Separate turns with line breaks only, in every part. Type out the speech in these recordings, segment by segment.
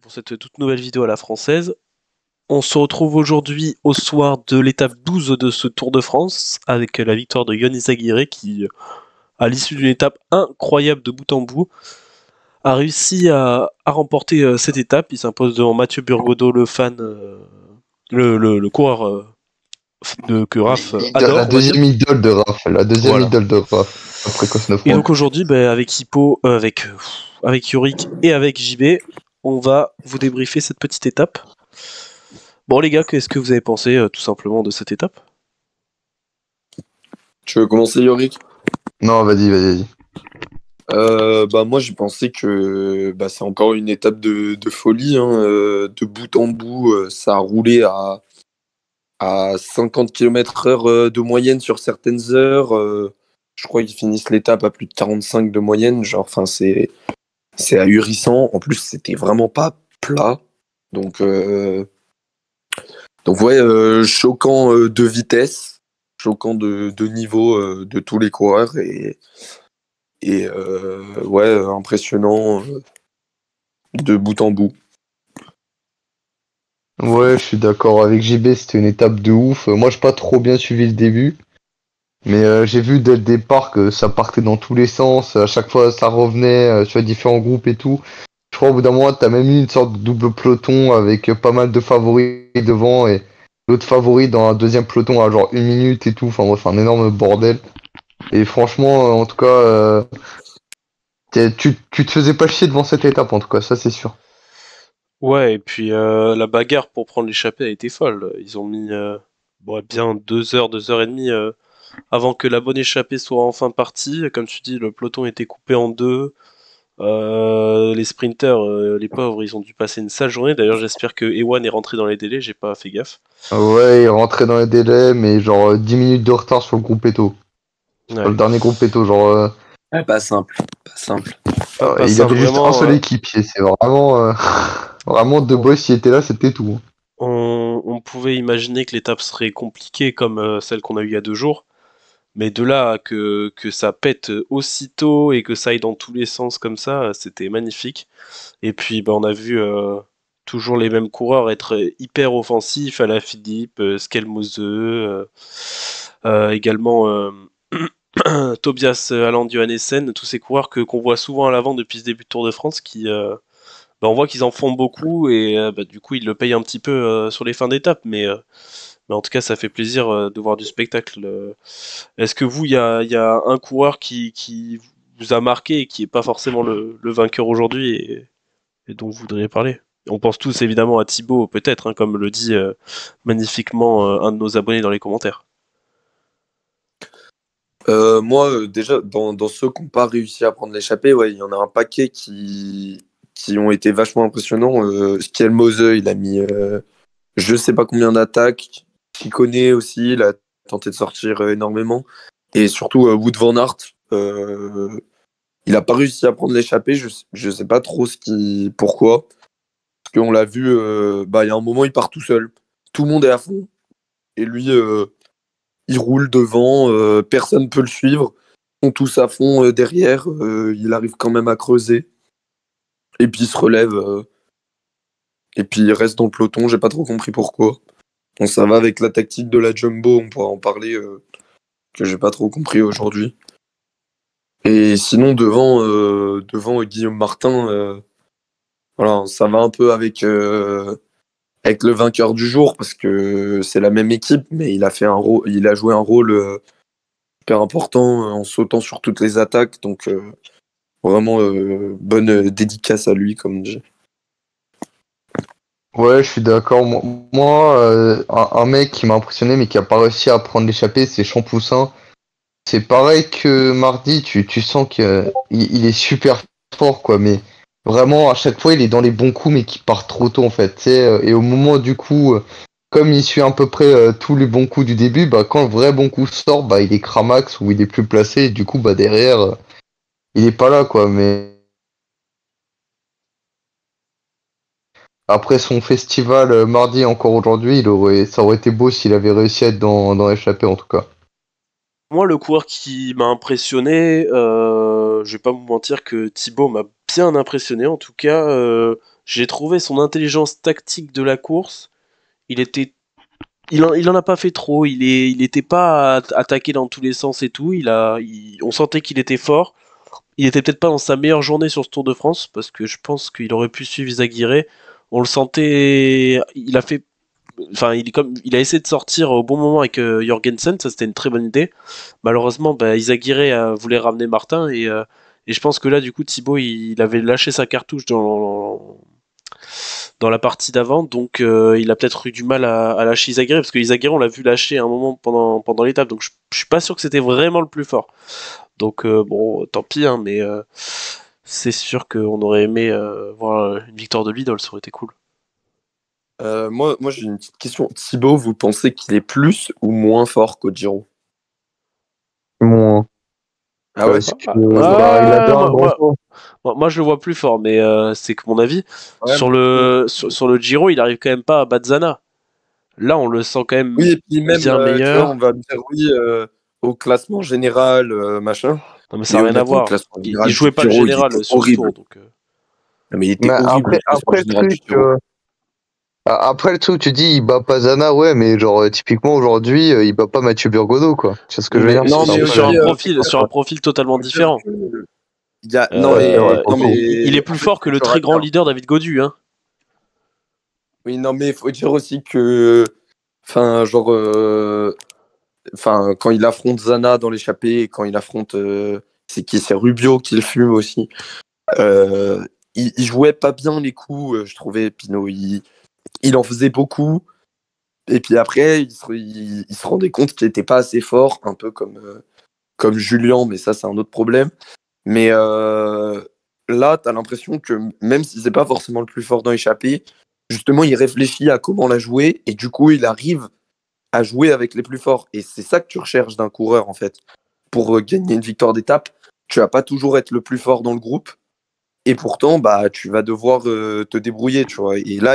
pour cette toute nouvelle vidéo à la française. On se retrouve aujourd'hui au soir de l'étape 12 de ce Tour de France avec la victoire de Yon Izagirre qui, à l'issue d'une étape incroyable de bout en bout, a réussi à remporter cette étape. Il s'impose devant Mathieu Burgodeau, le fan, le coureur que Raph
La
adore, on va dire.
deuxième idole de Raph,
Voilà.
après
Et
Cosnefroid.
donc aujourd'hui, avec Hippo, avec Yorick et avec JB, on va vous débriefer cette petite étape. Bon les gars, qu'est-ce que vous avez pensé tout simplement de cette étape?
Tu veux commencer, Yorick?
Non, vas-y.
Moi j'ai pensé que c'est encore une étape de folie, hein, de bout en bout, ça a roulé à 50 km/h de moyenne sur certaines heures. Je crois qu'ils finissent l'étape à plus de 45 de moyenne, genre, enfin c'est ahurissant. En plus c'était vraiment pas plat, donc ouais, choquant de vitesse, choquant de niveau de tous les coureurs et ouais, impressionnant de bout en bout.
Ouais, je suis d'accord avec JB, c'était une étape de ouf. Moi, j'ai pas trop bien suivi le début, mais j'ai vu dès le départ que ça partait dans tous les sens. À chaque fois, ça revenait sur différents groupes et tout. Je crois au bout d'un moment, t'as même eu une sorte de double peloton avec pas mal de favoris devant et l'autre favori dans un deuxième peloton à genre 1 minute et tout. Enfin bref, un énorme bordel. Et franchement, en tout cas, tu te faisais pas chier devant cette étape, en tout cas, ça c'est sûr.
Ouais, et puis la bagarre pour prendre l'échappée a été folle. Ils ont mis bien 2 heures, 2 heures et demie avant que la bonne échappée soit enfin partie. Comme tu dis, le peloton était coupé en deux. Les sprinters, les pauvres, ils ont dû passer une sale journée. D'ailleurs, j'espère que Ewan est rentré dans les délais, j'ai pas fait gaffe.
Ouais, il rentrait dans les délais, mais genre 10 minutes de retard sur le groupe Eto. Sur
Ouais.
le dernier groupe Eto, genre.
Ouais, pas simple, pas simple.
Pas
Il
simple,
avait juste un
vraiment.
seul équipier, c'est vraiment. Vraiment, De Bois, s'il était là, c'était tout.
On pouvait imaginer que l'étape serait compliquée comme celle qu'on a eue il y a 2 jours, mais de là à que ça pète aussitôt et que ça aille dans tous les sens comme ça, c'était magnifique. Et puis on a vu toujours les mêmes coureurs être hyper offensifs, Alaphilippe, Skelmose, également Tobias Allan Johannessen, tous ces coureurs qu'on voit souvent à l'avant depuis ce début de Tour de France qui, on voit qu'ils en font beaucoup et du coup ils le payent un petit peu sur les fins d'étape, mais en tout cas ça fait plaisir de voir du spectacle. Est-ce que vous, il y a un coureur qui vous a marqué et qui n'est pas forcément le vainqueur aujourd'hui et dont vous voudriez parler? On pense tous évidemment à Thibaut, peut-être, hein, comme le dit magnifiquement un de nos abonnés dans les commentaires.
Moi, déjà, dans ceux qui n'ont pas réussi à prendre l'échappée, ouais, il y en a un paquet qui ont été vachement impressionnants. Skelmose, il a mis je sais pas combien d'attaques. Chicone aussi, il a tenté de sortir énormément. Et surtout, Wout van Aert, il a pas réussi à prendre l'échappée. Je sais pas trop pourquoi. Parce qu'on l'a vu, il y a un moment, il part tout seul. Tout le monde est à fond. Et lui, il roule devant, personne ne peut le suivre. Ils sont tous à fond derrière. Il arrive quand même à creuser. Et puis il se relève. Et puis il reste dans le peloton. J'ai pas trop compris pourquoi. Bon, ça va avec la tactique de la Jumbo. On pourra en parler. Que j'ai pas trop compris aujourd'hui. Et sinon, devant Guillaume Martin, voilà, ça va un peu avec le vainqueur du jour parce que c'est la même équipe, mais il a joué un rôle super important en sautant sur toutes les attaques. Donc vraiment bonne dédicace à lui, comme on dit.
Ouais, je suis d'accord. Un mec qui m'a impressionné, mais qui a pas réussi à prendre l'échappée, c'est Champoussin. C'est pareil que mardi, tu sens qu'il est super fort, quoi, mais vraiment, à chaque fois, il est dans les bons coups, mais qui part trop tôt, en fait, tu sais, et au moment, du coup, comme il suit à peu près tous les bons coups du début, quand le vrai bon coup sort, il est cramax ou il est plus placé, et du coup, derrière, il est pas là, quoi, mais après son festival mardi, encore aujourd'hui, ça aurait été beau s'il avait réussi à être dans l'échappée, en tout cas.
Moi, le coureur qui m'a impressionné, je vais pas vous mentir que Thibaut m'a bien impressionné. En tout cas, j'ai trouvé son intelligence tactique de la course. Il était, il en a pas fait trop. Il était pas attaqué dans tous les sens et tout. On sentait qu'il était fort. Il était peut-être pas dans sa meilleure journée sur ce Tour de France parce que je pense qu'il aurait pu suivre Izagirre. On le sentait, il a essayé de sortir au bon moment avec Jorgensen, ça c'était une très bonne idée. Malheureusement, Izagirre voulait ramener Martin et je pense que là du coup Thibaut il avait lâché sa cartouche dans la partie d'avant, donc il a peut-être eu du mal à lâcher Izagirre parce que Izagirre on l'a vu lâcher à un moment pendant l'étape, donc je suis pas sûr que c'était vraiment le plus fort. Donc bon, tant pis, hein, mais c'est sûr qu'on aurait aimé voir une victoire de Lidl, ça aurait été cool.
Moi j'ai une petite question. Thibaut, vous pensez qu'il est plus ou moins fort qu'au Giro?
Bon,
Ah ouais?
parce que
Moi, je vois.
il a déjà un grand tour.
Moi, je le vois plus fort, mais c'est que mon avis.
Ouais,
Sur le Giro, il arrive quand même pas à battre Zana. Là, on le sent quand même
oui, et puis même,
bien
tu vois,
meilleur.
on va me dire oui au classement général, machin.
Non, mais ça
Mais
n'a rien à
honnêtement, le
voir.
classement
Il
général
jouait
du
pas le
Giro, il
général
était
sur ce tour,
horrible.
donc.
Mais il était
Mais
horrible, le classement
après le
général du
truc,
Giro.
après le truc, tu dis il bat pas Zana, ouais, mais genre typiquement aujourd'hui, il bat pas Mathieu Burgodeau, quoi. Tu vois ce que je veux
Mais
dire?
Non,
C'est un
mais
peu
aussi,
sur un
la-
sur un profil totalement
faut dire
différent.
que non,
c'est vrai,
mais,
pour
non,
le coup.
Il est
mais en
plus
fait,
fort
faut
que le
dire
très grand
attends.
leader David Gaudu, hein.
Oui, non, mais il faut dire aussi que, enfin, genre, enfin, quand il affronte Zana dans l'échappée, quand il affronte, c'est Rubio qui le fume aussi. Euh, il jouait pas bien les coups, je trouvais, Pinot. Il en faisait beaucoup. Et puis après, il se rendait compte qu'il était pas assez fort, un peu comme Julien, mais ça, c'est un autre problème. Mais là, tu as l'impression que même si c'est pas forcément le plus fort dans l'échappée, justement, il réfléchit à comment la jouer et du coup, il arrive à jouer avec les plus forts. Et c'est ça que tu recherches d'un coureur, en fait. Pour gagner une victoire d'étape, tu vas pas toujours être le plus fort dans le groupe. Et pourtant, bah, tu vas devoir te débrouiller, tu vois. Et là,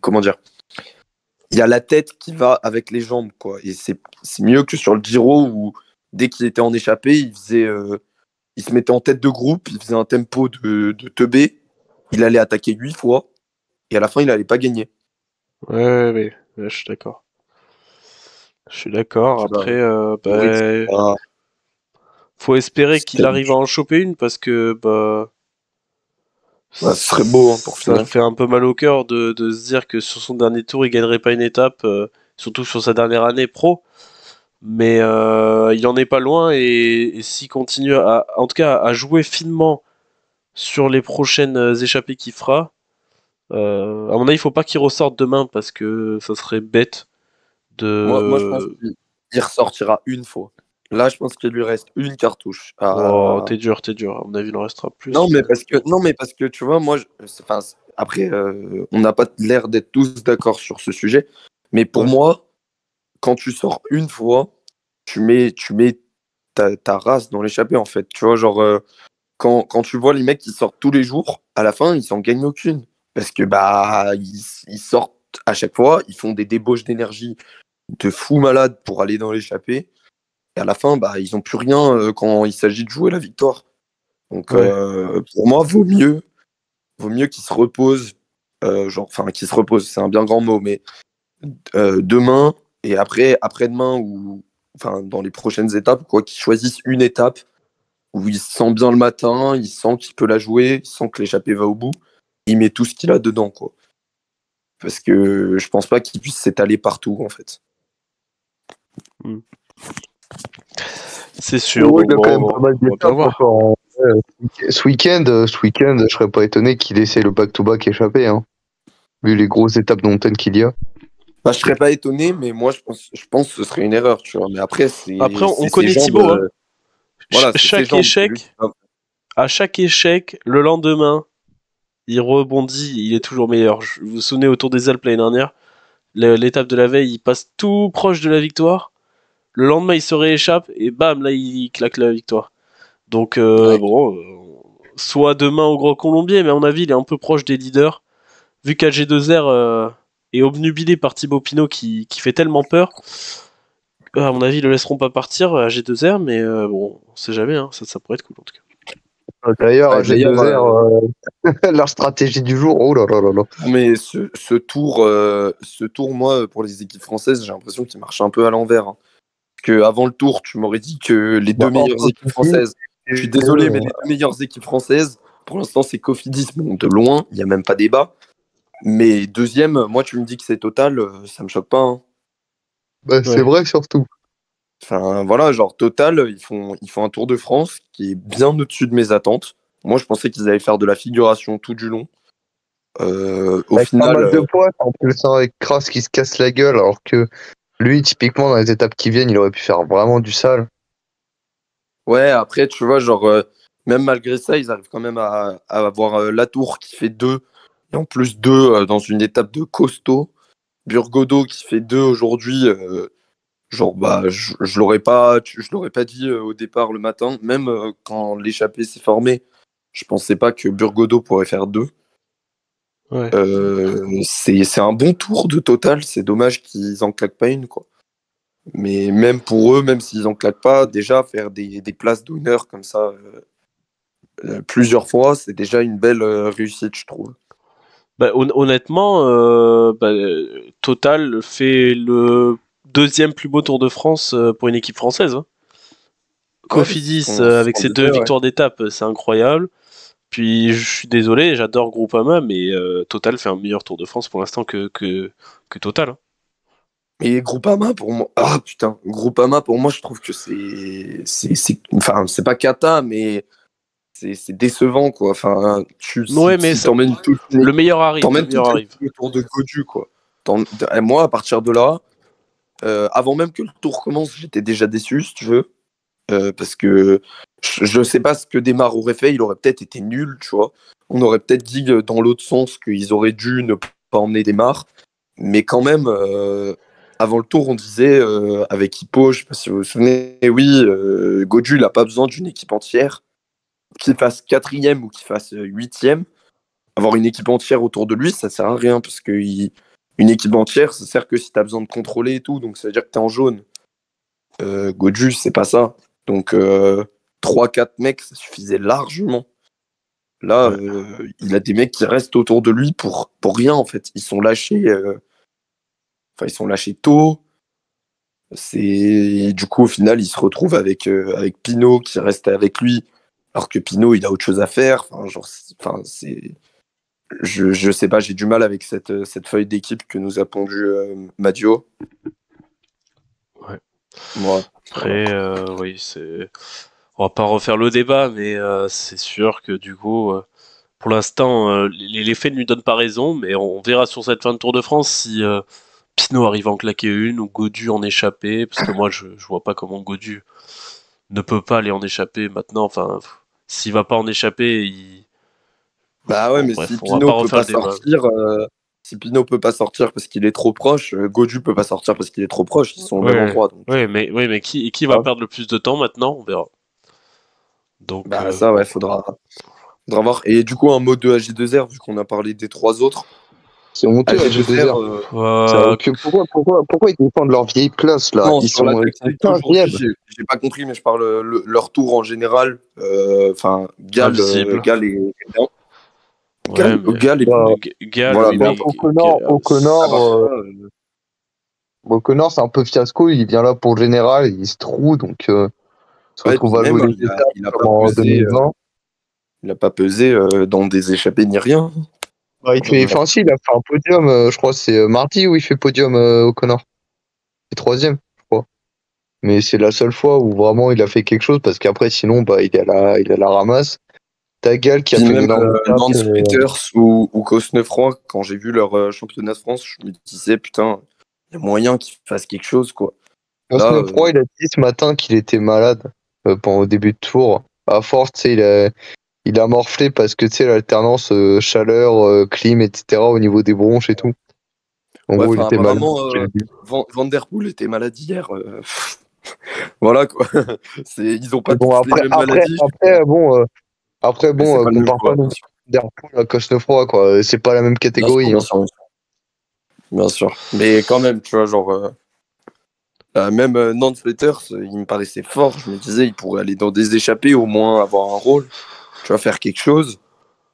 comment dire, il y a la tête qui va avec les jambes, quoi. Et c'est mieux que sur le Giro où dès qu'il était en échappée, il se mettait en tête de groupe, il faisait un tempo de teubé, il allait attaquer 8 fois et à la fin, il allait pas gagner.
Ouais, je suis d'accord. Je suis d'accord.
Je sais pas,
Après,
Maurice, c'est pas-
faut espérer qu'il
c'était-
arrive à en choper une parce que
bah, ce serait beau hein, pour
ça
finir.
fait un peu mal au cœur de se dire que sur son dernier tour, il gagnerait pas une étape, surtout sur sa dernière année pro. Mais il en est pas loin et s'il continue en tout cas, à jouer finement sur les prochaines échappées qu'il fera, à mon avis, il faut pas qu'il ressorte demain parce que ça serait bête
Moi, je pense
de.
qu'il ressortira une fois. Là, je pense qu'il lui reste une cartouche.
Oh, t'es dur. À mon avis, il en restera
Non,
plus.
mais parce que tu vois, moi, enfin, après, on n'a pas l'air d'être tous d'accord sur ce sujet, mais pour
Ouais.
moi, quand tu sors une fois, tu mets ta race dans l'échappée, en fait. Tu vois, genre, quand tu vois les mecs qui sortent tous les jours, à la fin, ils s'en gagnent aucune. Parce que, bah, ils sortent à chaque fois, ils font des débauches d'énergie de fou malade pour aller dans l'échappée, et à la fin, bah, ils n'ont plus rien quand il s'agit de jouer la victoire. Donc,
Ouais.
pour moi, vaut mieux qu'ils se reposent, genre, enfin, qu'ils se reposent, c'est un bien grand mot, mais demain et après-demain ou enfin dans les prochaines étapes, quoi, qu'ils choisissent une étape où il se sent bien le matin, il sent qu'il peut la jouer, il sent que l'échappée va au bout, il met tout ce qu'il a dedans, quoi. Parce que je pense pas qu'il puisse s'étaler partout, en fait.
Hmm. C'est sûr.
Ouais,
Donc
il a quand même
bon,
pas mal
on va bien
d'étapes
voir.
encore. Ce week-end, je serais pas étonné qu'il essaie le back-to-back échappé, hein. Vu les grosses étapes de montagne qu'il y a.
Bah, je serais pas étonné, mais moi je pense que ce serait une erreur, tu vois. Mais après,
Après, on
c'est ses
connaît
jambes.
Thibaut, hein.
Voilà, c'est ses
Chaque
jambes. C'est lui qui
échec,
va-
à chaque échec, le lendemain, il rebondit, il est toujours meilleur. Vous vous souvenez autour des Alpes l'année dernière, l'étape de la veille, il passe tout proche de la victoire. Le lendemain, il se rééchappe et bam, là, il claque la victoire. Donc,
Ouais.
bon, soit demain au Grand Colombier, mais à mon avis, il est un peu proche des leaders. Vu qu'AG2R est obnubilé par Thibaut Pinot qui fait tellement peur, à mon avis, ils le laisseront pas partir à G2R, mais bon, on sait jamais, hein, ça pourrait être cool en tout cas.
D'ailleurs,
Ouais, d'ailleurs,
G2R, leur stratégie du jour, oh là là là là.
mais ce tour, moi, pour les équipes françaises, j'ai l'impression qu'il marche un peu à l'envers. Hein. Parce que avant le tour, tu m'aurais dit que les deux meilleures équipes françaises. Je suis désolé, mais les deux meilleures équipes françaises, pour l'instant, c'est Cofidis, bon, de loin, il n'y a même pas débat. Mais deuxième, moi, tu me dis que c'est Total, ça me choque pas. Hein.
Bah, c'est vrai surtout.
Enfin, voilà, genre Total, ils font un Tour de France qui est bien au-dessus de mes attentes. Moi, je pensais qu'ils allaient faire de la figuration tout du long. Au
Avec
final,
pas mal de poids, en plus avec Kras qui se casse la gueule, alors que lui, typiquement, dans les étapes qui viennent, il aurait pu faire vraiment du sale.
ouais, après, tu vois, genre, même malgré ça, ils arrivent quand même à avoir Latour qui fait 2, et en plus 2 dans une étape de costaud. Burgodo qui fait 2 aujourd'hui, genre, bah, je l'aurais pas dit au départ le matin, même quand l'échappée s'est formée, je pensais pas que Burgodo pourrait faire 2.
Ouais.
C'est un bon tour de Total, c'est dommage qu'ils en claquent pas une, quoi. Mais même pour eux, même s'ils en claquent pas, déjà faire des places d'honneur comme ça plusieurs fois, c'est déjà une belle réussite, je trouve.
Bah, honnêtement, Total fait le deuxième plus beau Tour de France pour une équipe française. Hein.
Ouais,
Cofidis avec ses 2 victoires d'étape, c'est incroyable. Puis je suis désolé, j'adore Groupama, mais Total fait un meilleur Tour de France pour l'instant que Total. Hein.
Et Groupama pour moi, ah putain, Groupama pour moi, je trouve que enfin, c'est pas cata, mais c'est décevant, quoi. Enfin,
Ouais, mais
si t'emmènes
le meilleur arrive.
t'emmènes
Le meilleur
toute
arrive.
le Tour de Godu, quoi. Moi, à partir de là, avant même que le tour commence, j'étais déjà déçu, si tu veux. Parce que je sais pas ce que Desmar aurait fait, il aurait peut-être été nul, tu vois. On aurait peut-être dit dans l'autre sens qu'ils auraient dû ne pas emmener Desmar. Mais quand même, avant le tour, on disait avec Hippo, je sais pas si vous vous souvenez, oui, Godu, il n'a pas besoin d'une équipe entière. Qu'il fasse 4e ou qu'il fasse 8e, avoir une équipe entière autour de lui, ça sert à rien. Parce que une équipe entière, ça sert que si tu as besoin de contrôler et tout. Donc ça veut dire que tu es en jaune. Godu, c'est pas ça. Donc 3-4 mecs, ça suffisait largement. Là, il a des mecs qui restent autour de lui pour rien, en fait. Ils sont lâchés. Ils sont lâchés tôt. Du coup, au final, il se retrouve avec Pinot qui reste avec lui, alors que Pinot, il a autre chose à faire. Je sais pas, j'ai du mal avec cette feuille d'équipe que nous a pondue Madio.
Ouais.
Moi,
Après, oui, c'est. On va pas refaire le débat, mais c'est sûr que du coup, pour l'instant, les faits ne lui donnent pas raison, mais on verra sur cette fin de Tour de France si Pinot arrive à en claquer une ou Godu en échapper, parce que moi, je vois pas comment Godu ne peut pas aller en échapper maintenant. Enfin, s'il va pas en échapper,
Bah ouais,
bon,
mais
bref,
si
on va
Pinot
pas
peut
refaire
pas
le débat.
sortir, parce qu'il est trop proche, Godu peut pas sortir parce qu'il est trop proche, ils sont au même endroit. Donc,
mais qui va perdre le plus de temps maintenant? On verra. Donc,
bah ça, ouais, faudra voir. Et du coup, un mot de AG2R, vu qu'on a parlé des 3 autres.
Qui ont monté à G2R. Pourquoi ils défendent leur vieille place là?
Non,
Ils
sur la
sont
tactique d'aujourd'hui,
15e.
j'ai pas compris, mais je parle leur tour en général. Enfin,
invisible.
Gal et
Ouais, mais
Gal et
Bah,
Gal,
voilà,
oui, mais
O'Connor, c'est un peu fiasco. Il vient là pour le général, il se trouve, donc se
ouais,
retrouve
puis
à
même
jouer les étapes
il a
comme
pas
en
pesé,
2020.
il a pas pesé dans des échappées ni rien.
Bah, enfin, si, il a fait un podium, je crois, c'est mardi où il fait podium O'Connor. C'est 3e, je crois. Mais c'est la seule fois où vraiment il a fait quelque chose parce qu'après, sinon, bah, il est à la ramasse. T'as Gal qui a
Puis
fait une
même
énorme étape.
Lance Peters ou Cosnefroy, quand j'ai vu leur championnat de France, je me disais, putain, il y a moyen qu'ils fassent quelque chose, quoi. Là,
Cosnefroy, il a dit ce matin qu'il était malade pendant au début de tour. À force, tu sais, il a morflé parce que tu sais, l'alternance chaleur, clim, etc. au niveau des bronches et tout. En
ouais,
gros, il
enfin,
était malade.
apparemment, Van Der Poel était malade hier. Voilà, quoi. Ils ont pas
Mais bon,
tous les mêmes maladies.
après,
Mais c'est pas le même
compare pas
poids,
non
bien
plus
sûr.
Liverpool à Cosnefroy, quoi. C'est pas la même
Bien sûr,
catégorie.
bien
Hein.
sûr, bien sûr. Bien sûr. Mais quand même, tu vois, genre, Même Nance Peters, il me paraissait fort. Je me disais, il pourrait aller dans des échappées, au moins avoir un rôle. Tu vas faire quelque chose.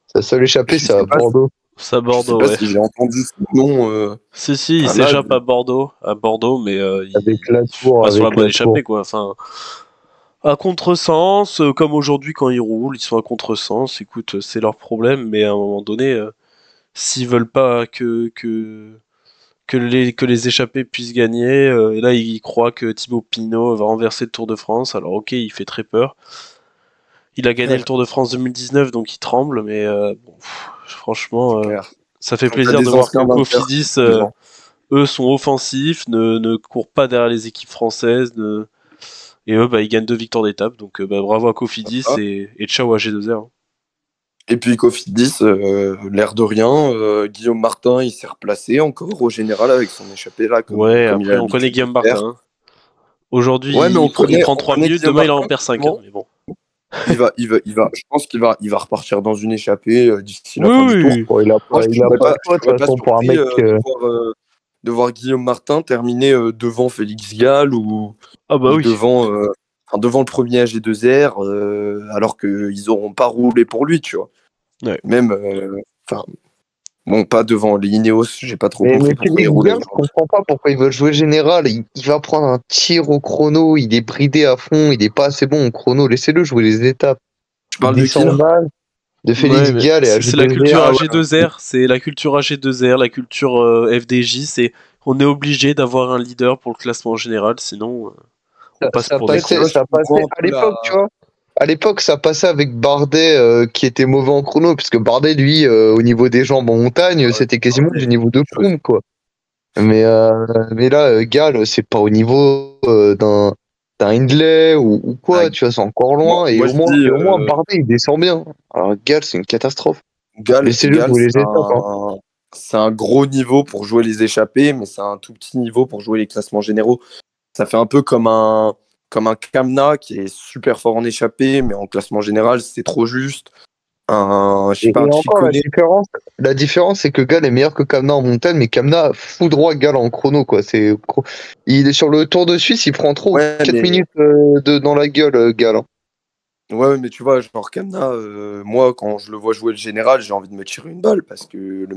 Sa seule échappée,
Je
c'est
sais
à
pas,
Bordeaux.
C'est à
je sais
Bordeaux,
pas
ouais.
si j'ai entendu ce nom.
Si, il
Enfin, là,
s'échappe à Bordeaux, mais
Avec
il
la
est
tour,
pas sur la
avec
bonne
la tour.
échappée, quoi. Enfin, à contresens, comme aujourd'hui quand ils roulent, ils sont à contresens. Écoute, c'est leur problème, mais à un moment donné, s'ils veulent pas que les échappés puissent gagner, et là ils croient que Thibaut Pinot va renverser le Tour de France. Alors ok, il fait très peur. Il a gagné
ouais,
le Tour de France 2019, donc il tremble, mais bon, franchement,
c'est clair.
ça fait
Quand t'as
plaisir de
des
voir que
anciens vainqueurs,
Cofidis,
c'est plaisant.
eux sont offensifs, ne courent pas derrière les équipes françaises, et eux, bah, ils gagnent 2 victoires d'étape. Donc bah, bravo à Cofidis
Ah.
et ciao à G2R.
Et puis Cofidis, l'air de rien, Guillaume Martin, il s'est replacé encore au général avec son échappée là,
Ouais,
comme il a
après on connaît
l'habitude de
Guillaume
faire.
Martin, hein. Aujourd'hui,
Ouais, mais
il prend
on
3
connaît
minutes,
Guillaume
demain il
Martin.
en perd 5, hein, mais bon.
Je pense qu'il va repartir dans une échappée d'ici la
Oui,
fin du tour.
oui.
Bon, il a
Moi,
pas, il a pas le
je
choix, de
serais
toute
pas
façon, pour un
surpris
mec.
de voir Guillaume Martin terminer devant Félix Gall
Ah bah
ou
oui.
devant le premier AG2R, alors qu'ils n'auront pas roulé pour lui, tu vois.
Ouais.
Même, enfin, bon, pas devant les Ineos, j'ai pas trop
Mais
compris pourquoi il
Félix
roulait
Gall, je
aujourd'hui.
comprends pas pourquoi il veut jouer général. Il va prendre un tir au chrono, il est bridé à fond, il est pas assez bon au chrono. Laissez-le jouer les étapes.
Tu
Il
parles de qui là?
descend mal de
Ouais,
Félix
mais
Gall et
c'est la
AG2R.
culture
Ah ouais,
AG2R, c'est la culture AG2R, la culture FDJ, c'est on est obligé d'avoir un leader pour le classement général, sinon on passe
Ça
pour des
après, tu
cons.
passait,
vois, je
ça
comprends
passait
un
à
peu
l'époque, tu vois. À l'époque, ça passait avec Bardet qui était mauvais en chrono, puisque Bardet, lui, au niveau des jambes en montagne,
Ouais,
c'était quasiment
ouais,
du niveau de
chose.
Froome, quoi. Mais là, Gall, c'est pas au niveau d'un Hindley ou
Ah,
quoi, tu vois, c'est encore loin.
moi, je dis,
Et au moins, Bardet, il descend bien. Alors, Gall, c'est une catastrophe. Laissez-le
Gall,
jouer les étapes, hein.
c'est un gros niveau pour jouer les échappées, mais c'est un tout petit niveau pour jouer les classements généraux. Ça fait un peu comme un Kamna qui est super fort en échappée, mais en classement général, c'est trop juste. Je sais pas, un
Et encore,
Chicone.
la différence, c'est que Gall est meilleur que Kamna en montagne, mais Kamna foudroie Gall en chrono, quoi. Il est sur le Tour de Suisse, il prend trop
Ouais,
4
mais,
minutes dans la gueule, Gall, hein.
ouais, mais tu vois, genre Kamna, moi, quand je le vois jouer le général, j'ai envie de me tirer une balle parce que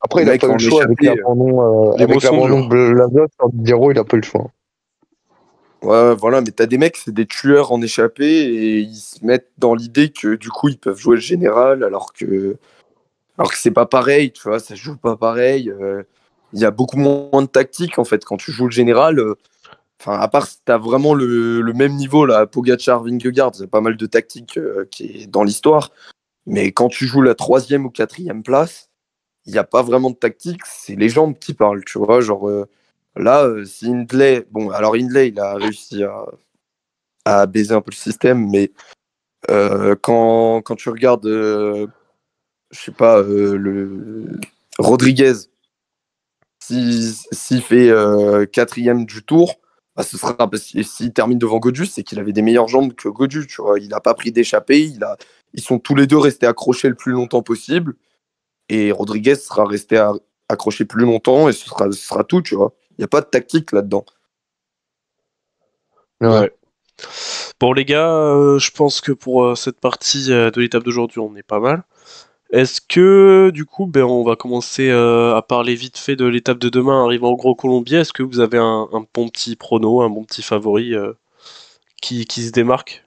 Après,
le
il a
mec
pas eu le
en
choix
échappée.
Les mots
avec
sont
l'abandon
durs.
de Lavia sur Giro, il a pas eu le choix.
Ouais, voilà, mais t'as des mecs, c'est des tueurs en échappée et ils se mettent dans l'idée que du coup, ils peuvent jouer le général alors que c'est pas pareil, tu vois, ça se joue pas pareil. Il y a beaucoup moins de tactique en fait quand tu joues le général. Enfin, à part si t'as vraiment le même niveau là, Pogacar, Vingegaard, il y a pas mal de tactique qui est dans l'histoire. Mais quand tu joues la troisième ou quatrième place, il n'y a pas vraiment de tactique, c'est les jambes qui parlent, tu vois. Genre là, si Hindley, bon, alors Hindley, il a réussi à baiser un peu le système, mais quand tu regardes, je sais pas, le Rodriguez, s'il fait quatrième du tour, bah, ce sera parce que s'il termine devant Godus, c'est qu'il avait des meilleures jambes que Godus, tu vois. Il n'a pas pris d'échappée, ils sont tous les deux restés accrochés le plus longtemps possible, et Rodriguez sera resté accroché plus longtemps, et ce sera tout, tu vois. Il n'y a pas de tactique là-dedans.
Ouais.
Ouais. Bon les gars, je pense que pour cette partie de l'étape d'aujourd'hui, on est pas mal. Est-ce que du coup, ben, on va commencer à parler vite fait de l'étape de demain arrivant au Gros Colombier. Est-ce que vous avez un bon petit prono, un bon petit favori qui se démarque?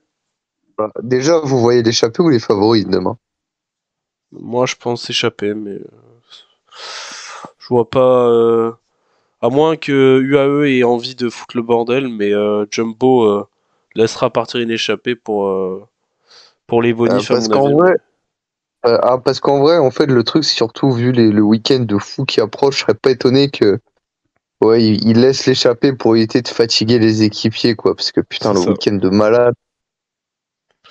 Bah, déjà, vous voyez l'échappée ou les favoris demain?
Moi, je pense échapper, mais je vois pas. À moins que UAE ait envie de foutre le bordel, mais Jumbo laissera partir une échappée pour les bonifs, à
Parce
mon avis.
qu'en vrai, parce qu'en vrai, en fait, le truc, c'est surtout vu le week-end de fou qui approche, je serais pas étonné que, ouais, il laisse l'échapper pour éviter de fatiguer les équipiers, quoi. Parce que putain,
C'est
le
ça.
week-end de malade.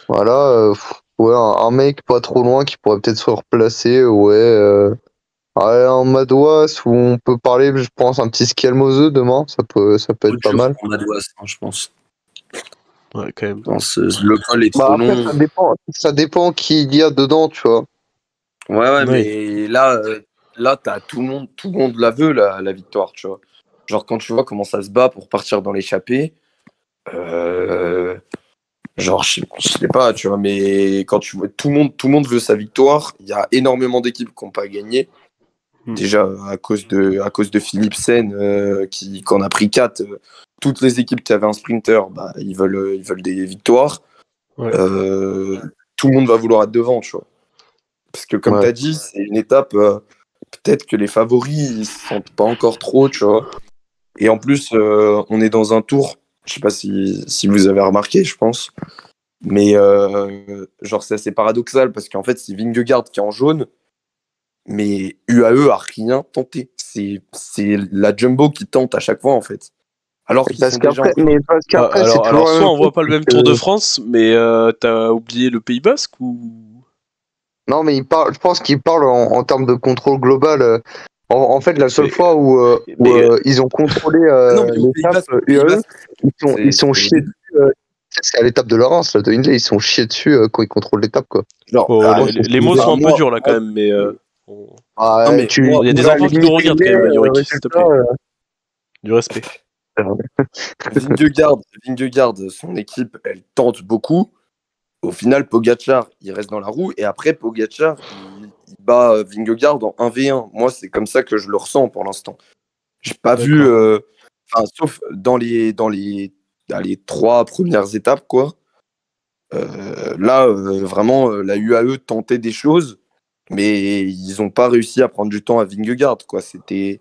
Voilà, ouais, un mec pas trop loin qui pourrait peut-être se replacer, ouais. Ouais, un Madouas où on peut parler, je pense, un petit Schialmose demain, ça peut
Trop
être pas
dur
mal.
pour Madouas, hein, je pense.
Ouais, quand même.
Le col est
Bah
trop
après,
long.
ça dépend qui il y a dedans, tu vois.
Ouais,
Oui.
mais là, t'as tout le monde la veut, la victoire, tu vois. Genre, quand tu vois comment ça se bat pour partir dans l'échappée, genre, je sais pas, tu vois, mais quand tu vois, tout le monde veut sa victoire. Il y a énormément d'équipes qui n'ont pas gagné. Déjà, à cause de Philipsen, qui en a pris 4. Toutes les équipes qui avaient un sprinter, bah, ils veulent des victoires.
Ouais.
Tout le monde va vouloir être devant, tu vois. Parce que, comme tu as dit, c'est une étape, peut-être que les favoris, ils se sentent pas encore trop, tu vois. Et en plus, on est dans un tour, je sais pas si vous avez remarqué, je pense. Mais genre, c'est assez paradoxal parce qu'en fait, c'est Vingegaard qui est en jaune, mais UAE a rien tenté. C'est la Jumbo qui tente à chaque fois, en fait. Alors qu'ils sont déjà en jaune.
Mais parce qu'après, c'est
alors
toujours
soit on voit pas le même Tour de France, mais t'as oublié le Pays Basque ou...
Non, mais je pense qu'il parle en termes de contrôle global. En fait, la seule fois où ils ont contrôlé
Non, mais
l'étape UAE, ils sont chiés dessus. C'est à l'étape de Laurence, là, de Hindley, ils sont chiés dessus quand ils contrôlent l'étape, quoi.
Genre,
les mots sont un peu durs là quand même, mais...
Ah,
non, mais
il y a des enfants qui nous regardent quand même, Yorick, s'il te plaît. Du respect.
Vingegaard, son équipe, elle tente beaucoup. Au final, Pogacar, il reste dans la roue. Et après, Pogacar, il bat Vingegaard en 1v1. Moi, c'est comme ça que je le ressens pour l'instant. J'ai pas vu... sauf dans les 3 premières étapes, quoi. Là, vraiment, la UAE tentait des choses, mais ils n'ont pas réussi à prendre du temps à Vingegaard, quoi. C'était...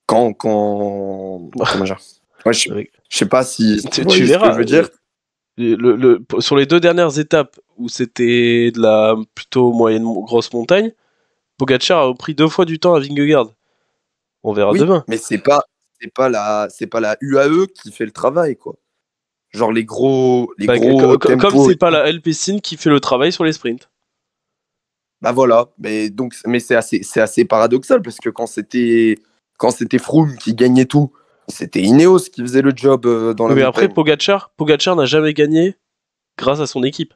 Comment dire? Ouais, je sais pas si
tu
voyez
verras,
ce que je veux dire.
Sur les 2 dernières étapes où c'était de la plutôt moyenne grosse montagne, Pogacar a pris 2 fois du temps à Vingegaard. On verra demain.
Mais c'est pas la UAE qui fait le travail, quoi. Genre les gros
comme
tempos.
c'est pas la Alpecin qui fait le travail sur les sprints.
Bah voilà, mais c'est assez paradoxal parce que quand c'était Froome qui gagnait tout, c'était Ineos qui faisait le job dans la
Mais
montagne.
après Pogacar n'a jamais gagné grâce à son équipe.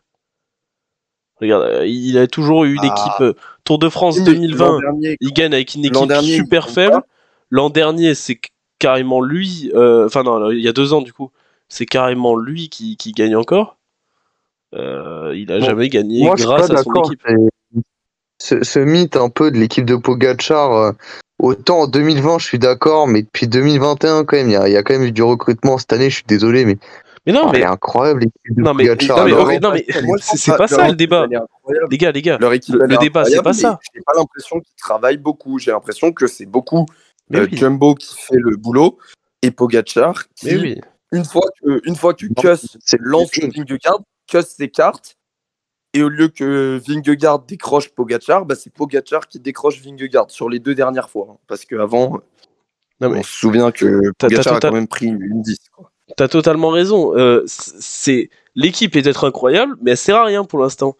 Regarde, il a toujours eu une équipe Tour de France 2020, il gagne avec une équipe super faible. L'an dernier, c'est carrément lui, enfin non, il y a 2 ans du coup, c'est carrément lui qui gagne encore. Il a jamais gagné grâce à son équipe.
Ce mythe un peu de l'équipe de Pogacar, autant en 2020 je suis d'accord, mais depuis 2021 quand même, il y a quand même eu du recrutement cette année, je suis désolé, mais non, mais elle est incroyable l'équipe de Pogacar.
Non mais c'est pas ça le débat. Les gars, le débat c'est pas ça.
J'ai pas l'impression qu'ils travaillent beaucoup, j'ai l'impression que c'est beaucoup Jumbo qui fait le boulot et Pogacar qui, une fois que Kuss lance Vingegaard, Kuss s'écarte. Et au lieu que Vingegaard décroche Pogacar, bah c'est Pogacar qui décroche Vingegaard sur les 2 dernières fois. Hein, parce qu'avant, on se souvient que Pogacar a quand même pris une 10. Quoi.
T'as totalement raison. L'équipe est peut-être incroyable, mais elle sert à rien pour l'instant.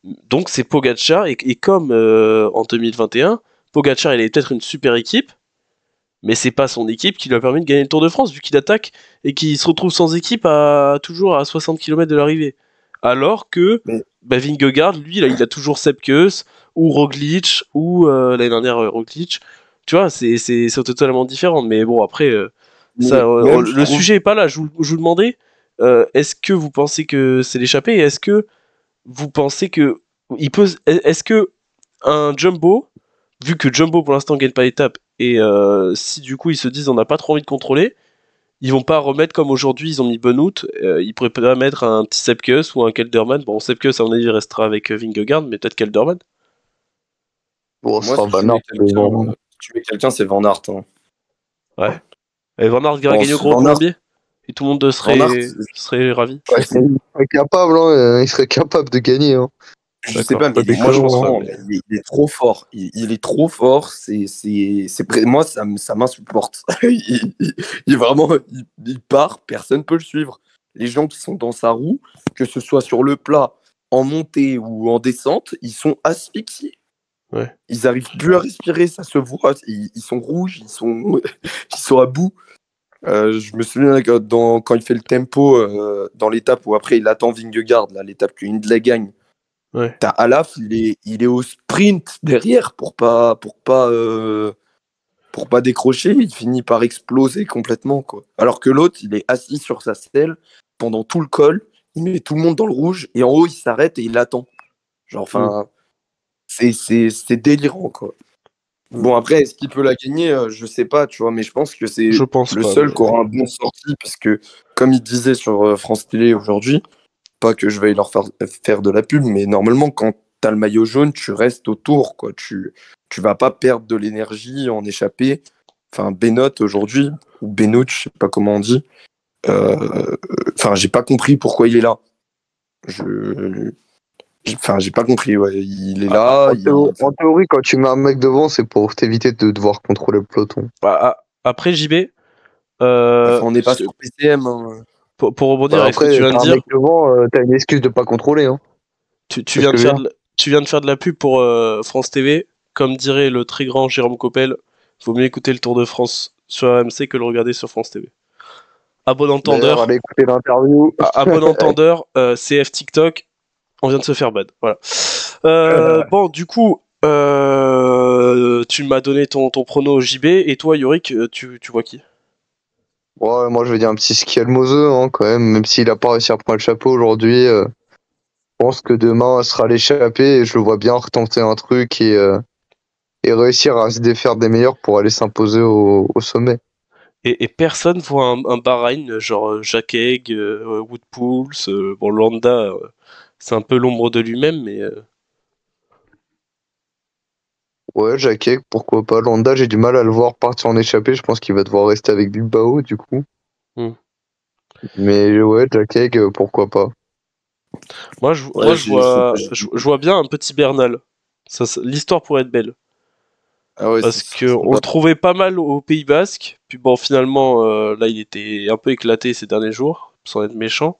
Donc c'est Pogacar, et comme en 2021, Pogacar il est peut-être une super équipe, mais c'est pas son équipe qui lui a permis de gagner le Tour de France, vu qu'il attaque et qu'il se retrouve sans équipe toujours à 60 km de l'arrivée. Alors que Vingegaard, lui, là, il a toujours Sepp Kuss, ou Roglic, ou l'année dernière Roglic. Tu vois, c'est totalement différent. Mais bon, après, le sujet est pas là. Je vous demandais, est-ce que vous pensez que c'est l'échappée, et est-ce que vous pensez que est-ce que un Jumbo, vu que Jumbo pour l'instant gagne pas l'étape, et si du coup ils se disent on n'a pas trop envie de contrôler, ils vont pas remettre comme aujourd'hui, ils ont mis Benoît, ils pourraient pas mettre un petit Sepp Kuss ou un Kelderman. Bon, Sepp Kuss à mon avis il restera avec Vingegaard, mais peut-être Kelderman.
Bon,
moi, si tu mets quelqu'un, c'est Van Aert. Hein.
Ouais. Et Van Aert va gagner au Gros Colombier, et tout le monde serait ravi.
Ouais, il serait capable de gagner. Hein.
Je sais pas, mais moi je pense qu'il est trop fort. Il est trop fort. Moi, ça m'insupporte. il vraiment, il part, personne peut le suivre. Les gens qui sont dans sa roue, que ce soit sur le plat, en montée ou en descente, ils sont asphyxiés.
Ouais.
Ils n'arrivent plus à respirer, ça se voit. Ils sont rouges, ils sont à bout. Je me souviens quand il fait le tempo dans l'étape où après il attend Vingegaard, là, l'étape que Hindley gagne.
Ouais.
T'as Alaf, il est au sprint derrière pour pas pour pas décrocher, il finit par exploser complètement, quoi. Alors que l'autre, il est assis sur sa selle pendant tout le col, il met tout le monde dans le rouge, et en haut, il s'arrête et il attend. Genre, enfin, c'est délirant, quoi. Bon, après, est-ce qu'il peut la gagner? Je sais pas, tu vois, mais je pense que c'est
Je pense
le
pas,
seul
mais-
qui aura un bon sorti, parce que, comme il disait sur France Télé aujourd'hui, pas que je veuille leur faire de la pub, mais normalement, quand t'as le maillot jaune, tu restes autour, quoi. Tu vas pas perdre de l'énergie en échappée. Enfin, Benoît aujourd'hui, ou Benoît, je sais pas comment on dit. Enfin, j'ai pas compris pourquoi il est là. Enfin, j'ai pas compris, ouais. Il est là.
En théorie, quand tu mets un mec devant, c'est pour t'éviter de devoir contrôler le peloton.
Après, JB,
Enfin, on n'est pas sur PCM, hein.
pour rebondir
Bah,
avec ce que tu
après,
viens de
t'as un
dire,
mec devant, t'as une excuse de pas contrôler. Hein.
tu
C'est ce
viens
que
de
je veux
faire
dire.
tu viens de faire de la pub pour France TV. Comme dirait le très grand Jérôme Coppel, vaut mieux écouter le Tour de France sur RMC que le regarder sur France TV. À bon
D'ailleurs,
entendeur,
allez écouter l'interview.
à bon entendeur, CF TikTok, on vient de se faire ban. Voilà. Bon, du coup, tu m'as donné ton prono JB, et toi, Yorick, tu vois qui?
Ouais, moi, je vais dire un petit Schialmose, hein, quand même s'il a pas réussi à prendre le chapeau aujourd'hui. Je pense que demain, ce sera l'échappée et je le vois bien retenter un truc et réussir à se défaire des meilleurs pour aller s'imposer au sommet.
Et personne voit un Bahreïn, genre Jack Haig, Wood Pools, bon, Landa, c'est un peu l'ombre de lui-même, mais
Ouais, Jacquet, pourquoi pas. Landa, j'ai du mal à le voir partir en échappée. Je pense qu'il va devoir rester avec Bilbao, du coup.
hmm.
Mais ouais, Jacquet, pourquoi pas.
Ouais,
je vois bien un petit Bernal. L'histoire pourrait être belle.
Ah ouais,
Parce
c'est
qu'on le
sympa.
trouvait pas mal au Pays Basque, puis bon, finalement, là, il était un peu éclaté ces derniers jours, sans être méchant.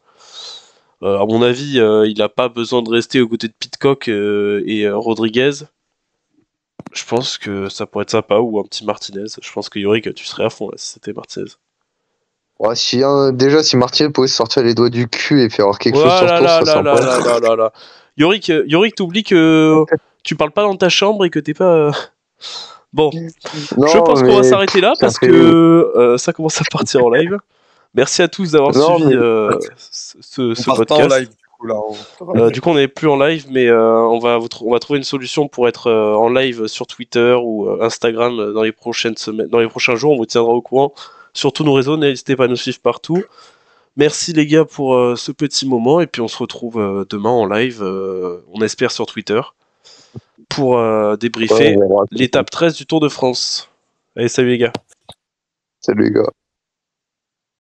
À mon avis, il a pas besoin de rester aux côtés de Pitcock et Rodriguez. Je pense que ça pourrait être sympa, ou un petit Martinez. Je pense que Yorick, tu serais à fond là si c'était Martinez.
Ouais, déjà, si Martial pouvait se sortir les doigts du cul et faire quelque chose sur ce
Voilà,
tour, ce
là,
serait
là, là,
sympa.
là, là, là, là. Yorick, t'oublies que tu parles pas dans ta chambre et que t'es pas. Bon, je
Non,
pense qu'on va
mais
s'arrêter là
ça
parce
fait.
que ça commence à partir en live. Merci à tous d'avoir
Non,
suivi
mais
On
ce
part pas en
podcast.
live, du coup, là. On te rappelle.
Du coup, on n'est plus en live, mais on va trouver une solution pour être en live sur Twitter ou Instagram dans les prochaines semaines, dans les prochains jours. On vous tiendra au courant sur tous nos réseaux. N'hésitez pas à nous suivre partout. Merci les gars pour ce petit moment, et puis on se retrouve demain en live, on espère sur Twitter, pour
ouais,
débriefer
on verra.
l'étape 13 du Tour de France. Allez, salut les gars.
Salut les gars.